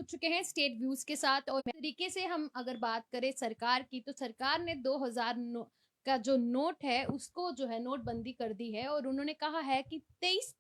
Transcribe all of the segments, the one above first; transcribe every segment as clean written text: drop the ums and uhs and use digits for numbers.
चुके हैं state views के साथ। और तरीके से हम अगर बात करें सरकार की, तो सरकार ने 2000 का जो नोट है उसको जो है नोटबंदी कर दी है, और उन्होंने कहा है कि 30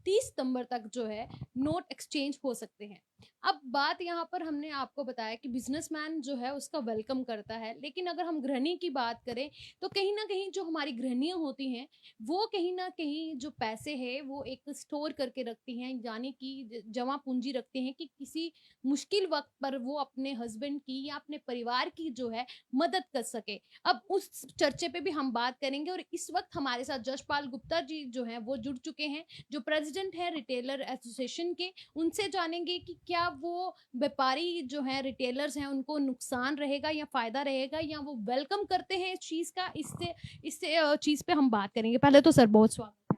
सितंबर तक जो है नोट एक्सचेंज हो सकते हैं। अब बात यहाँ पर हमने आपको बताया कि बिजनेसमैन जो है उसका वेलकम करता है, लेकिन अगर हम गृहिणी की बात करें तो कहीं ना कहीं जो हमारी गृहिणियां होती हैं वो कहीं ना कहीं जो पैसे है वो एक स्टोर करके रखती हैं, यानी कि जमा पूंजी रखती हैं कि किसी मुश्किल वक्त पर वो अपने हस्बैंड की या अपने परिवार की जो है मदद कर सके। अब उस चर्चे पे भी हम बात करेंगे, और इस वक्त हमारे साथ जशपाल गुप्ता जी जो हैं वो जुड़ चुके हैं, जो प्रेसिडेंट है रिटेलर एसोसिएशन के। उनसे जानेंगे कि क्या वो व्यापारी जो है रिटेलर्स हैं उनको नुकसान रहेगा या फायदा रहेगा, या वो वेलकम करते हैं इस चीज का। इससे इससे चीज पे हम बात करेंगे। पहले तो सर बहुत स्वागत है।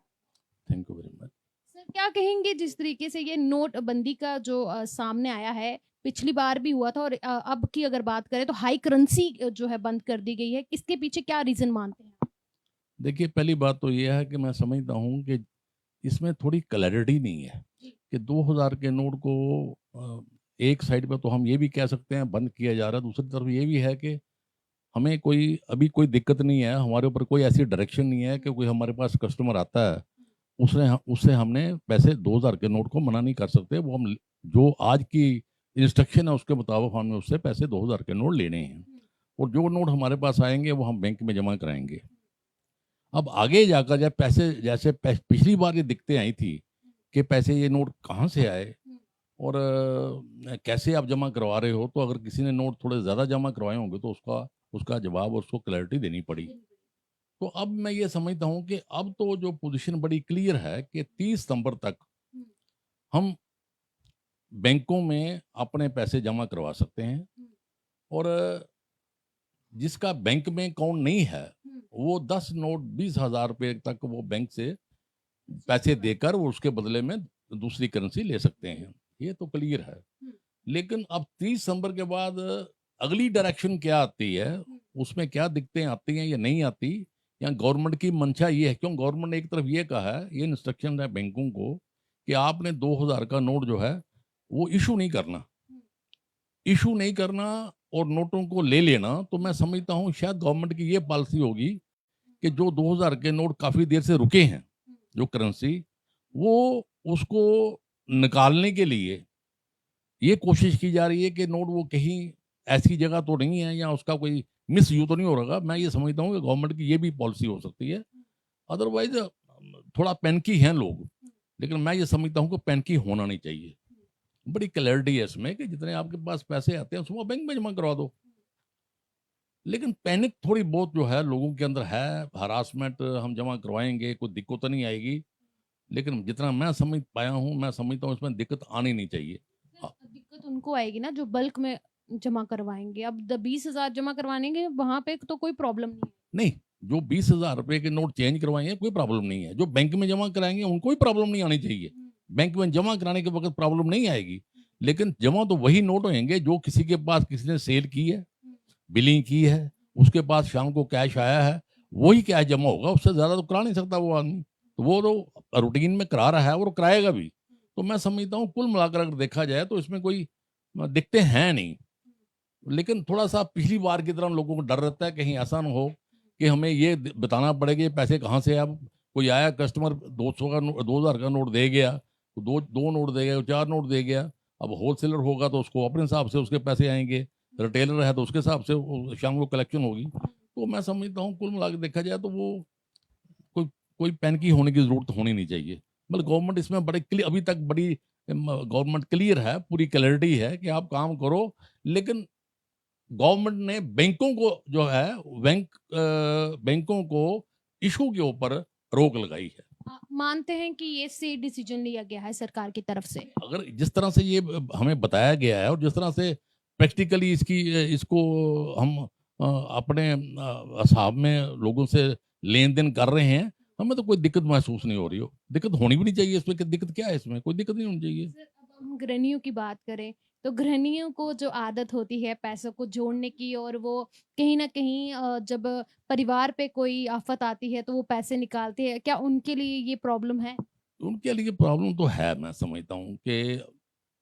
Thank you very much. Sir क्या कहेंगे जिस तरीके से ये नोटबंदी का जो सामने आया है, पिछली बार भी हुआ था, और अब की अगर बात करें तो हाई करेंसी जो है बंद कर दी गई है, इसके पीछे क्या रीजन मानते हैं? देखिए, पहली बात तो ये है कि मैं समझता हूँ कि इसमें थोड़ी क्लैरिटी नहीं है जी। कि 2000 के नोट को एक साइड पे तो हम ये भी कह सकते हैं बंद किया जा रहा है, दूसरी तरफ ये भी है कि हमें कोई अभी कोई दिक्कत नहीं है, हमारे ऊपर कोई ऐसी डायरेक्शन नहीं है कि कोई हमारे पास कस्टमर आता है उससे हमने पैसे 2000 के नोट को मना नहीं कर सकते। वो हम जो आज की इंस्ट्रक्शन है उसके मुताबिक हमें उससे पैसे 2000 के नोट लेने हैं, और जो नोट हमारे पास आएंगे वो हम बैंक में जमा कराएंगे। अब आगे जाकर जब पैसे जैसे पिछली बार ये दिक्कतें आई थी कि पैसे ये नोट कहाँ से आए और कैसे आप जमा करवा रहे हो, तो अगर किसी ने नोट थोड़े ज़्यादा जमा करवाए होंगे तो उसका उसका जवाब और उसको क्लैरिटी देनी पड़ी। तो अब मैं ये समझता हूँ कि अब तो जो पोजीशन बड़ी क्लियर है कि 30 सितंबर तक हम बैंकों में अपने पैसे जमा करवा सकते हैं, और जिसका बैंक में अकाउंट नहीं है वो 10 नोट 20,000 रुपये तक वो बैंक से पैसे देकर वो उसके बदले में दूसरी करेंसी ले सकते हैं। ये तो क्लियर है। लेकिन अब 30 सितंबर के बाद अगली डायरेक्शन क्या आती है, उसमें क्या दिक्कतें आती हैं या नहीं आती, या गवर्नमेंट की मंशा ये है, क्यों गवर्नमेंट ने एक तरफ ये कहा है, ये इंस्ट्रक्शन है बैंकों को कि आपने 2000 का नोट जो है वो इशू नहीं करना, इशू नहीं करना और नोटों को ले लेना। तो मैं समझता हूँ शायद गवर्नमेंट की ये पॉलिसी होगी कि जो 2000 के नोट काफी देर से रुके हैं, जो करेंसी, वो उसको निकालने के लिए ये कोशिश की जा रही है कि नोट वो कहीं ऐसी जगह तो नहीं है या उसका कोई मिस यूज तो नहीं हो रहा। मैं ये समझता हूँ कि गवर्नमेंट की ये भी पॉलिसी हो सकती है। अदरवाइज थोड़ा पैनिकी हैं लोग, लेकिन मैं ये समझता हूँ कि पैनिकी होना नहीं चाहिए। बड़ी क्लैरिटी है इसमें कि जितने आपके पास पैसे आते हैं उसको बैंक में जमा करवा दो। लेकिन पैनिक थोड़ी बहुत जो है लोगों के अंदर है, हरासमेंट हम जमा करवाएंगे कोई दिक्कत तो नहीं आएगी, लेकिन जितना मैं समझ पाया हूँ मैं समझता हूँ इसमें दिक्कत आनी नहीं चाहिए। दिक्कत उनको आएगी ना जो बल्क में जमा करवाएंगे। अब 20,000 जमा करवाएंगे वहां पे तो कोई प्रॉब्लम नहीं है। नहीं, जो 20,000 रुपए के नोट चेंज करवाएंगे कोई प्रॉब्लम नहीं है, जो बैंक में जमा कराएंगे उनको भी प्रॉब्लम नहीं आनी चाहिए। बैंक में जमा कराने के वक्त प्रॉब्लम नहीं आएगी, लेकिन जमा तो वही नोट होंगे जो किसी के पास किसी ने सेल की है, बिलिंग की है, उसके पास शाम को कैश आया है, वही कैश जमा होगा। उससे ज्यादा तो करा नहीं सकता वो आदमी। तो वो तो रूटीन में करा रहा है और कराएगा भी। तो मैं समझता हूँ कुल मिलाकर अगर देखा जाए तो इसमें कोई दिक्कतें हैं नहीं। लेकिन थोड़ा सा पिछली बार की तरह लोगों को डर रहता है कहीं ऐसा ना हो कि हमें ये बताना पड़ेगा ये पैसे कहाँ से। अब कोई आया कस्टमर 200 का 2000 का नोट दे गया, तो दो नोट दे गया, 4 नोट दे गया। अब होलसेलर होगा तो उसको अपने हिसाब से उसके पैसे आएंगे, रिटेलर है तो उसके हिसाब से शाम को कलेक्शन होगी। तो मैं समझता हूँ कुल मिला के देखा जाए तो वो कोई कोई पैनिक होने की जरूरत होनी नहीं चाहिए। मतलब गवर्नमेंट इसमें बड़े क्लियर, अभी तक बड़ी गवर्नमेंट क्लियर है, पूरी क्लैरिटी है कि आप काम करो। लेकिन गवर्नमेंट ने बैंकों को जो है बैंकों को इशू के ऊपर रोक लगाई है। मानते हैं कि ये सही डिसीजन लिया गया है सरकार की तरफ से? अगर जिस तरह से ये हमें बताया गया है और जिस तरह से प्रैक्टिकली इसको हम अपने हिसाब में लोगों से लेन देन कर रहे हैं, हमें तो कोई दिक्कत महसूस नहीं हो रही हो। दिक्कत होनी भी नहीं चाहिए इसमें, कि दिक्कत क्या है इसमें, कोई दिक्कत नहीं होनी चाहिए। सर अब हम गृहिणियों की बात करें, तो गृहिणियों को जो आदत होती है पैसों को जोड़ने की, और वो कहीं ना कहीं जब परिवार पे कोई आफत आती है तो वो पैसे निकालते हैं, क्या उनके लिए ये प्रॉब्लम है? उनके लिए प्रॉब्लम तो है, मैं समझता हूँ कि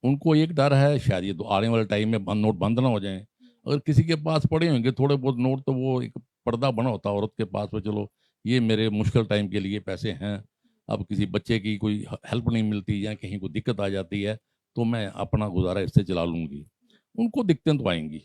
उनको एक डर है शायद ये आने वाले टाइम में नोट बंद ना हो जाएं। अगर किसी के पास पड़े होंगे थोड़े बहुत नोट, तो वो एक पर्दा बना होता है औरत के पास में, चलो ये मेरे मुश्किल टाइम के लिए पैसे हैं। अब किसी बच्चे की कोई हेल्प नहीं मिलती या कहीं कोई दिक्कत आ जाती है, तो मैं अपना गुजारा इससे चला लूंगी। उनको दिक्कतें तो आएंगी,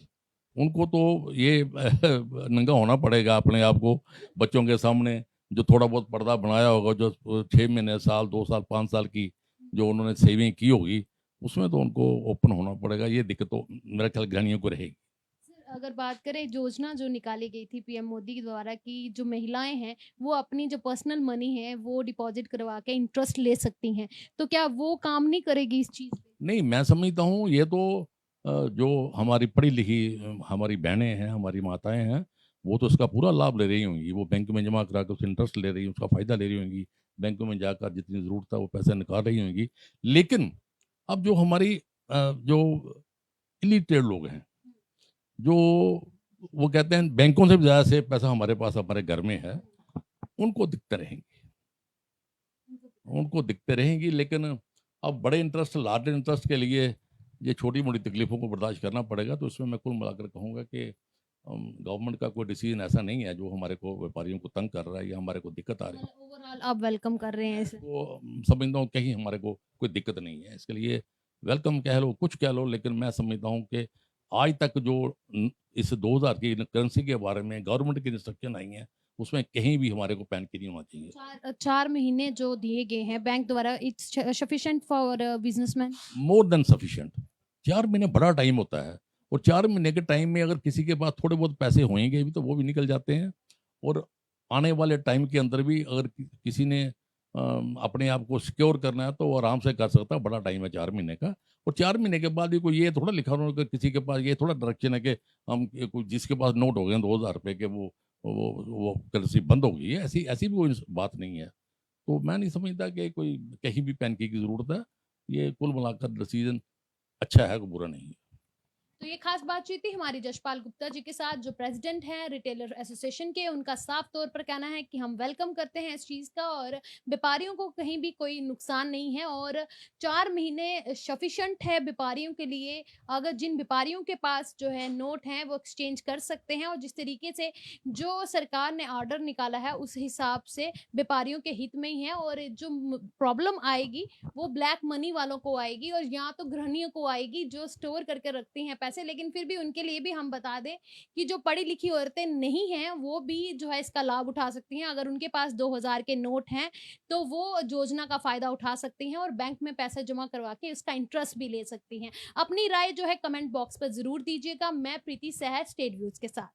उनको तो ये नंगा होना पड़ेगा अपने आप को बच्चों के सामने। जो थोड़ा बहुत पर्दा बनाया होगा, जो 6 महीने, साल, 2 साल, 5 साल की जो उन्होंने सेविंग की होगी, उसमें तो उनको ओपन होना पड़ेगा। ये दिक्कत तो मेरा ख्याल गृहिणियों को रहेगी। सर, अगर बात करें योजना जो निकाली गई थी पीएम मोदी द्वारा कि जो महिलाएं हैं वो अपनी जो पर्सनल मनी है वो डिपॉजिट करवा के इंटरेस्ट ले सकती हैं, तो क्या वो काम नहीं करेगी इस चीज़ पे? नहीं, मैं समझता हूँ ये तो जो हमारी पढ़ी लिखी हमारी बहनें हैं, हमारी माताएं हैं, वो तो इसका पूरा लाभ ले रही होंगी। वो बैंक में जमा करा के उससे इंटरेस्ट ले रही हैं, उसका फ़ायदा ले रही होंगी। बैंकों में जाकर जितनी ज़रूरत है वो पैसे निकाल रही होंगी। लेकिन अब जो हमारी जो इलिटरेट लोग हैं, जो वो कहते हैं बैंकों से भी ज़्यादा से पैसा हमारे पास हमारे घर में है, उनको दिक्कतें रहेंगी, उनको दिक्कतें रहेंगी। लेकिन अब बड़े इंटरेस्ट, लार्ज इंटरेस्ट के लिए ये छोटी-मोटी तकलीफ़ों को बर्दाश्त करना पड़ेगा। तो इसमें मैं कुल मिलाकर कहूँगा कि गवर्नमेंट का कोई डिसीज़न ऐसा नहीं है जो हमारे को व्यापारियों को तंग कर रहा है या हमारे को दिक्कत आ रही है। मतलब ओवरऑल आप वेलकम कर रहे हैं इसे? तो समझता हूँ कहीं हमारे को कोई दिक्कत नहीं है। इसके लिए वेलकम कह लो, कुछ कह लो, लेकिन मैं समझता हूँ कि आज तक जो इस 2000 की करेंसी के बारे में गवर्नमेंट की इंस्ट्रक्शन आई हैं, उसमें कहीं भी हमारे को पैनिक नहीं होना चाहिए। 4 महीने जो दिए गए हैं बैंक द्वारा, it's sufficient for businessman? More than sufficient. 4 महीने बड़ा टाइम होता है, और 4 महीने के टाइम में अगर किसी के पास थोड़े बहुत पैसे होंगे भी तो वो भी निकल जाते हैं। और आने वाले टाइम के अंदर भी अगर किसी ने अपने आप को सिक्योर करना है तो वो आराम से कर सकता है। बड़ा टाइम है 4 महीने का। और 4 महीने के बाद भी कोई ये थोड़ा लिखा होगा कि किसी के पास ये थोड़ा डायरेक्शन है कि हम ये कोई जिसके पास नोट हो गए 2000 रुपए के, वो करेंसी बंद हो गई है, ऐसी ऐसी भी कोई बात नहीं है। तो मैं नहीं समझता कि कोई कहीं भी पैनिक की ज़रूरत है। ये कुल मिलाकर डिसीज़न अच्छा है, कोई बुरा नहीं है। तो ये खास बातचीत थी हमारी जशपाल गुप्ता जी के साथ, जो प्रेसिडेंट हैं रिटेलर एसोसिएशन के। उनका साफ तौर पर कहना है कि हम वेलकम करते हैं इस चीज़ का, और व्यापारियों को कहीं भी कोई नुकसान नहीं है, और 4 महीने सफिशिएंट है व्यापारियों के लिए। अगर जिन व्यापारियों के पास जो है नोट हैं वो एक्सचेंज कर सकते हैं, और जिस तरीके से जो सरकार ने ऑर्डर निकाला है उस हिसाब से व्यापारियों के हित में ही है। और जो प्रॉब्लम आएगी वो ब्लैक मनी वालों को आएगी, और यहाँ तो गृहिणियों को आएगी जो स्टोर करके रखती हैं पैसे। लेकिन फिर भी उनके लिए भी हम बता दें कि जो पढ़ी लिखी औरतें नहीं हैं वो भी जो है इसका लाभ उठा सकती हैं। अगर उनके पास 2000 के नोट हैं तो वो योजना का फायदा उठा सकती हैं और बैंक में पैसे जमा करवा के उसका इंटरेस्ट भी ले सकती हैं। अपनी राय जो है कमेंट बॉक्स पर जरूर दीजिएगा। मैं प्रीति सहज, स्टेट व्यूज के साथ।